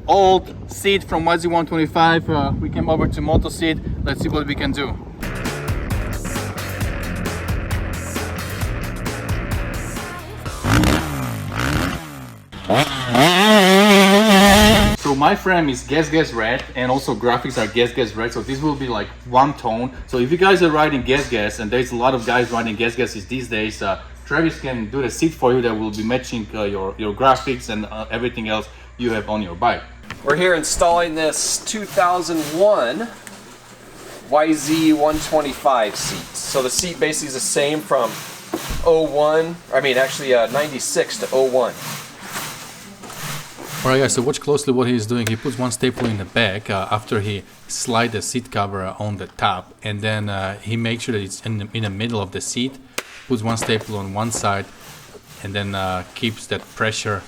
old seat from YZ125. We came over to Motoseat. Let's see what we can do. So my frame is gas red, and also graphics are gas red, so this will be like one tone. So if you guys are riding gas, and there's a lot of guys riding gas these days, Travis can do the seat for you that will be matching your graphics and everything else you have on your bike. We're here installing this 2001 YZ125 seat. So the seat basically is the same from 96 to 01. Alright guys, so watch closely what he's doing. He puts one staple in the back after he slides the seat cover on the top, and then he makes sure that it's in the middle of the seat, puts one staple on one side, and then keeps that pressure,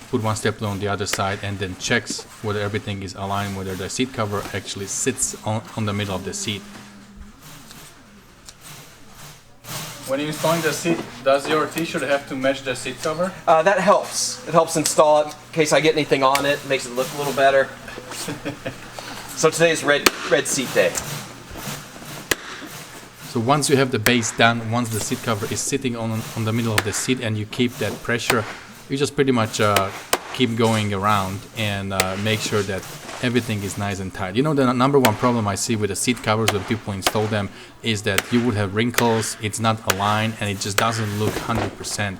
put one staple on the other side, and then checks whether everything is aligned, whether the seat cover actually sits on the middle of the seat. When you're installing the seat, does your t-shirt have to match the seat cover? That helps. It helps install it in case I get anything on it. Makes it look a little better. So today's red seat day. So once you have the base done, once the seat cover is sitting on the middle of the seat and you keep that pressure, you just pretty much keep going around and make sure that everything is nice and tight. You know, the number one problem I see with the seat covers when people install them is that you would have wrinkles, it's not aligned, and it just doesn't look 100%.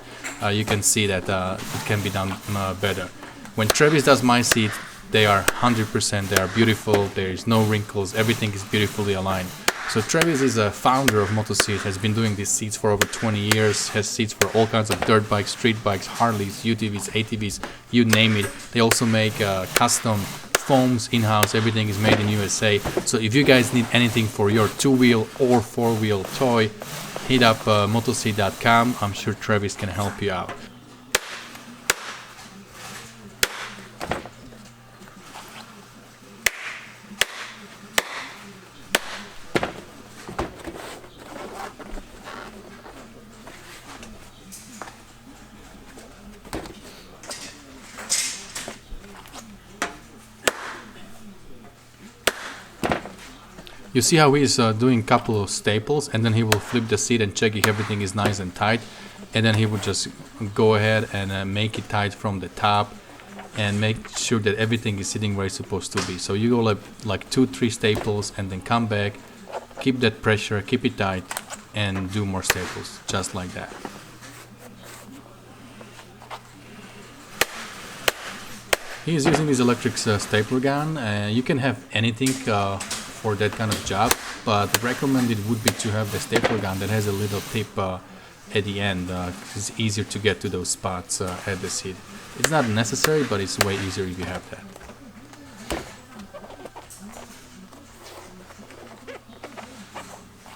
You can see that it can be done better. When Travis does my seat, they are 100%, they are beautiful, there is no wrinkles, everything is beautifully aligned. So Travis is a founder of Motoseat, has been doing these seats for over 20 years, has seats for all kinds of dirt bikes, street bikes, Harleys, UTVs, ATVs, you name it. They also make custom foams in-house, everything is made in USA. So if you guys need anything for your two-wheel or four-wheel toy, hit up motoseat.com. I'm sure Travis can help you out. You see how he's doing a couple of staples, and then he will flip the seat and check if everything is nice and tight, and then he will just go ahead and make it tight from the top and make sure that everything is sitting where it's supposed to be. So you go like 2-3 staples and then come back, keep that pressure, keep it tight, and do more staples just like that. He is using this electric stapler gun. You can have anything for that kind of job, but recommended would be to have the stapler gun that has a little tip at the end. It's easier to get to those spots at the seat. It's not necessary, but it's way easier if you have that.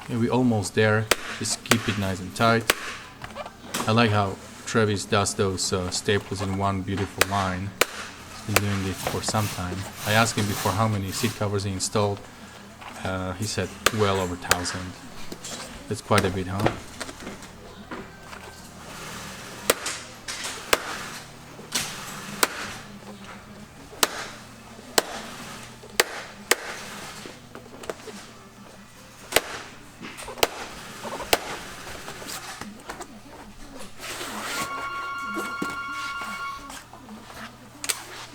Okay, we're almost there. Just keep it nice and tight. I like how Travis does those staples in one beautiful line. He's been doing it for some time. I asked him before how many seat covers he installed. He said well over 1,000. That's quite a bit, huh?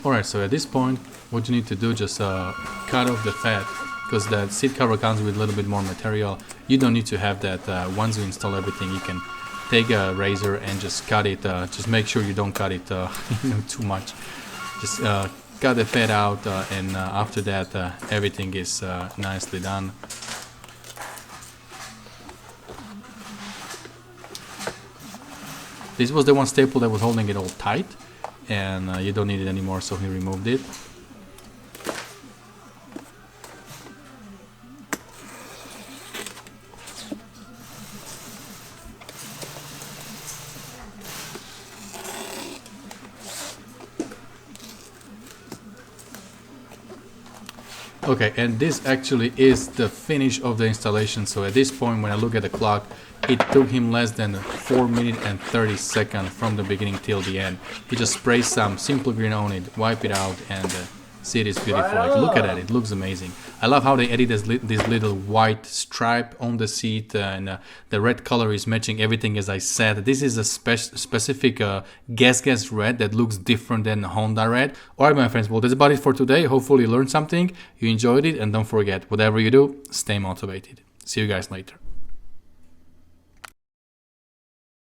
Alright, so at this point, what you need to do, just cut off the fat, because that seat cover comes with a little bit more material. You don't need to have that. Once you install everything, you can take a razor and just cut it. Just make sure you don't cut it too much. Just cut the fat out, and after that, everything is nicely done. This was the one staple that was holding it all tight, and you don't need it anymore, so he removed it. Okay, and this actually is the finish of the installation. So at this point, when I look at the clock, It took him less than 4 minutes and 30 seconds from the beginning till the end. He just sprays some simple green on it, wipe it out, and the seat is beautiful. Like, look at that, it looks amazing. I love how they added this little white stripe on the seat, and the red color is matching everything as I said. This is a specific gas red that looks different than Honda red. Alright my friends, well that's about it for today. Hopefully you learned something, you enjoyed it, and don't forget, whatever you do, stay motivated. See you guys later.